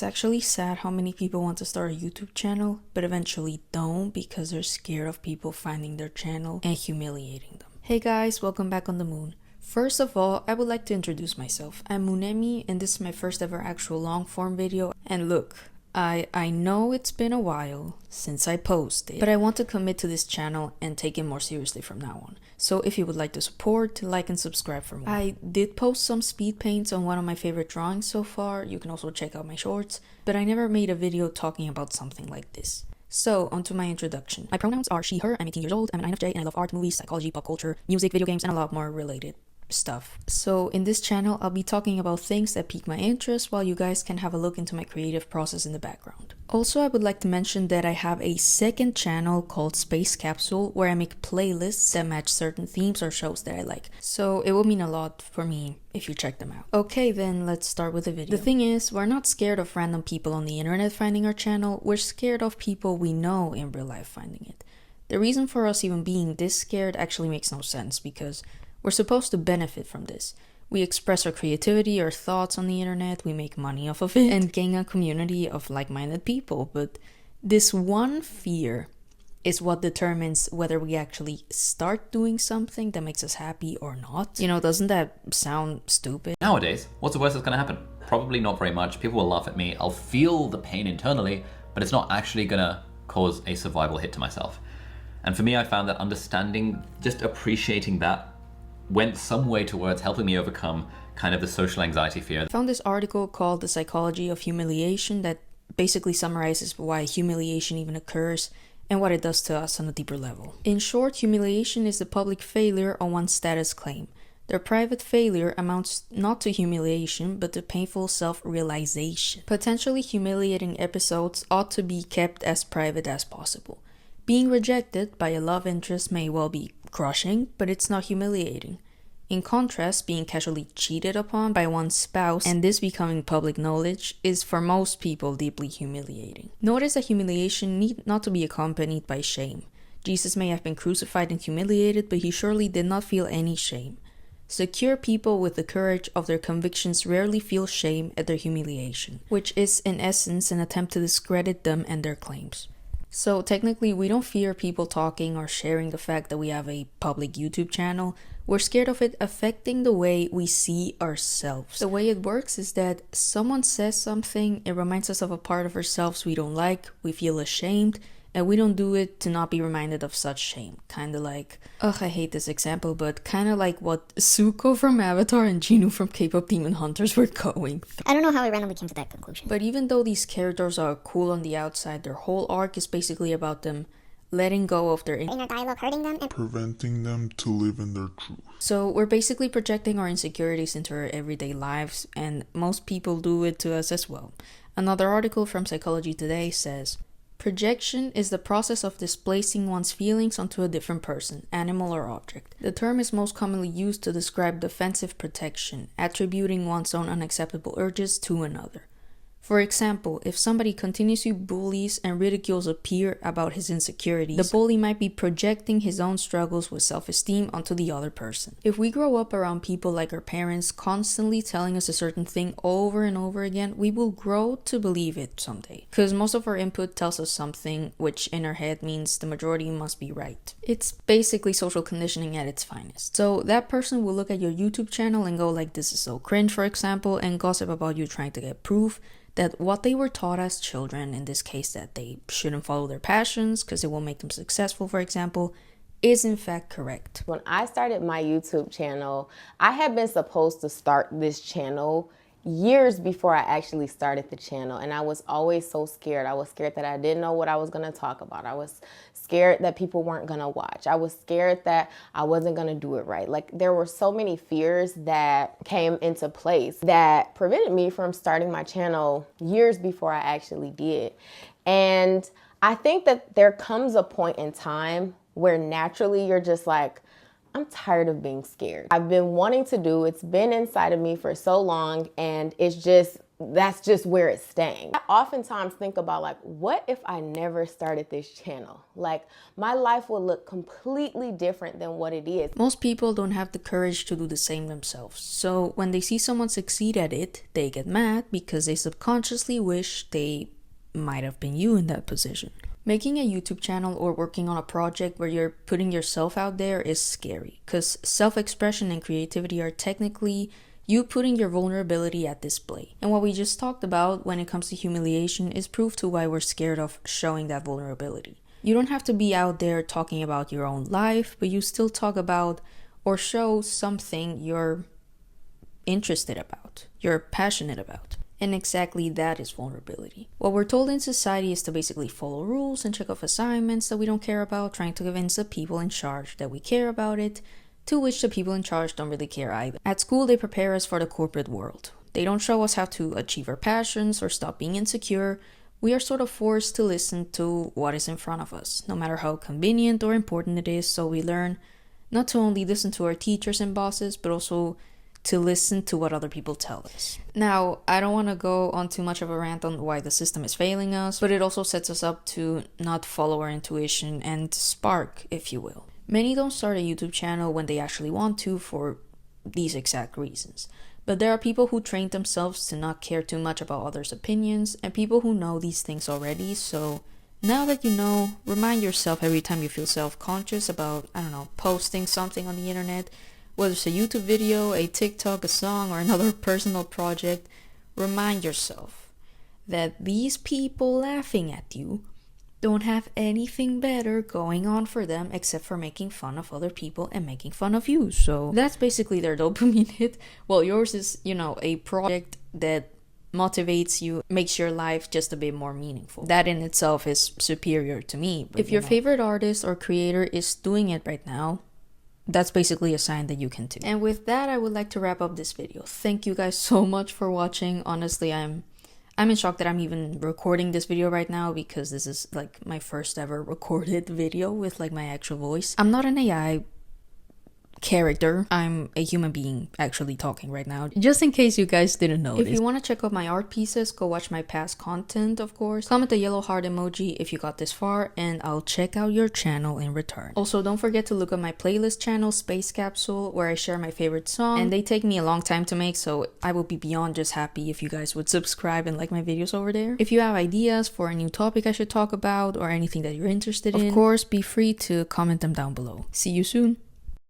It's actually sad how many people want to start a YouTube channel, but eventually don't because they're scared of people finding their channel and humiliating them. Hey guys, welcome back on the moon. First of all, I would like to introduce myself. I'm Moonemi and this is my first ever actual long form video. And look, I know it's been a while since I posted, but I want to commit to this channel and take it more seriously from now on. So if you would like to support, like and subscribe for more. I did post some speed paints on one of my favorite drawings so far. You can also check out my shorts, but I never made a video talking about something like this. So, onto my introduction. My pronouns are she, her, I'm 18 years old, I'm an INFJ, and I love art, movies, psychology, pop culture, music, video games, and a lot more related stuff. So in this channel, I'll be talking about things that pique my interest while you guys can have a look into my creative process in the background. Also, I would like to mention that I have a second channel called Space Capsule where I make playlists that match certain themes or shows that I like. So it will mean a lot for me if you check them out. Okay, then let's start with the video. The thing is, we're not scared of random people on the internet finding our channel, we're scared of people we know in real life finding it. The reason for us even being this scared actually makes no sense because we're supposed to benefit from this. We express our creativity, our thoughts on the internet, we make money off of it, and gain a community of like-minded people. But this one fear is what determines whether we actually start doing something that makes us happy or not. You know, doesn't that sound stupid? Nowadays, what's the worst that's gonna happen? Probably not very much. People will laugh at me. I'll feel the pain internally, but it's not actually gonna cause a survival hit to myself. And for me, I found that understanding, just appreciating that, went some way towards helping me overcome kind of the social anxiety fear. I found this article called The Psychology of Humiliation that basically summarizes why humiliation even occurs and what it does to us on a deeper level. In short, humiliation is the public failure on one's status claim. Their private failure amounts not to humiliation, but to painful self-realization. Potentially humiliating episodes ought to be kept as private as possible. Being rejected by a love interest may well be crushing, but it's not humiliating. In contrast, being casually cheated upon by one's spouse and this becoming public knowledge is for most people deeply humiliating. Notice that humiliation need not to be accompanied by shame. Jesus may have been crucified and humiliated, but he surely did not feel any shame. Secure people with the courage of their convictions rarely feel shame at their humiliation, which is in essence an attempt to discredit them and their claims. So technically, we don't fear people talking or sharing the fact that we have a public YouTube channel. We're scared of it affecting the way we see ourselves. The way it works is that someone says something, it reminds us of a part of ourselves we don't like, we feel ashamed, and we don't do it to not be reminded of such shame. Kinda like, ugh, I hate this example, but kinda like what Zuko from Avatar and Ginu from K-pop Demon Hunters were going through. I don't know how I randomly came to that conclusion. But even though these characters are cool on the outside, their whole arc is basically about them letting go of their inner dialogue hurting them and preventing them to live in their truth. So we're basically projecting our insecurities into our everyday lives, and most people do it to us as well. Another article from Psychology Today says, projection is the process of displacing one's feelings onto a different person, animal, or object. The term is most commonly used to describe defensive protection, attributing one's own unacceptable urges to another. For example, if somebody continuously bullies and ridicules a peer about his insecurities, the bully might be projecting his own struggles with self-esteem onto the other person. If we grow up around people like our parents constantly telling us a certain thing over and over again, we will grow to believe it someday. Because most of our input tells us something, which in our head means the majority must be right. It's basically social conditioning at its finest. So that person will look at your YouTube channel and go like, this is so cringe, for example, and gossip about you trying to get proof that what they were taught as children, in this case that they shouldn't follow their passions because it will make them successful, for example, is in fact correct. When I started my YouTube channel, I had been supposed to start this channel years before I actually started the channel, and I was always so scared. I was scared that I didn't know what I was going to talk about. I was scared that people weren't going to watch. I was scared that I wasn't going to do it right. Like, there were so many fears that came into place that prevented me from starting my channel years before I actually did. And I think that there comes a point in time where naturally you're just like, I'm tired of being scared. I've been wanting to do, it's been inside of me for so long, and it's just that's just where it's staying. I oftentimes think about like, what if I never started this channel? Like my life would look completely different than what it is. Most people don't have the courage to do the same themselves. So when they see someone succeed at it, they get mad because they subconsciously wish they might have been you in that position. Making a YouTube channel or working on a project where you're putting yourself out there is scary because self-expression and creativity are technically you putting your vulnerability at display. And what we just talked about when it comes to humiliation is proof to why we're scared of showing that vulnerability. You don't have to be out there talking about your own life, but you still talk about or show something you're interested about, you're passionate about. And exactly that is vulnerability. What we're told in society is to basically follow rules and check off assignments that we don't care about, trying to convince the people in charge that we care about it, to which the people in charge don't really care either. At school, they prepare us for the corporate world. They don't show us how to achieve our passions or stop being insecure. We are sort of forced to listen to what is in front of us, no matter how convenient or important it is, so we learn not to only listen to our teachers and bosses, but also to listen to what other people tell us. Now, I don't want to go on too much of a rant on why the system is failing us, but it also sets us up to not follow our intuition and spark, if you will. Many don't start a YouTube channel when they actually want to for these exact reasons. But there are people who train themselves to not care too much about others' opinions and people who know these things already. So now that you know, remind yourself every time you feel self-conscious about, posting something on the internet, whether it's a YouTube video, a TikTok, a song, or another personal project, remind yourself that these people laughing at you don't have anything better going on for them except for making fun of other people and making fun of you. So that's basically their dopamine hit. Well, yours is, a project that motivates you, makes your life just a bit more meaningful. That in itself is superior to me. But, if your favorite artist or creator is doing it right now, that's basically a sign that you can too. And with that, I would like to wrap up this video. Thank you guys so much for watching. Honestly, I'm in shock that I'm even recording this video right now because this is like my first ever recorded video with like my actual voice. I'm not an AI character. I'm a human being actually talking right now, just in case you guys didn't notice. If you want to check out my art pieces, go watch my past content, of course. Comment the yellow heart emoji if you got this far, and I'll check out your channel in return. Also, don't forget to look at my playlist channel, Space Capsule, where I share my favorite song, and they take me a long time to make, so I would be beyond just happy if you guys would subscribe and like my videos over there. If you have ideas for a new topic I should talk about or anything that you're interested in, of course, be free to comment them down below. See you soon.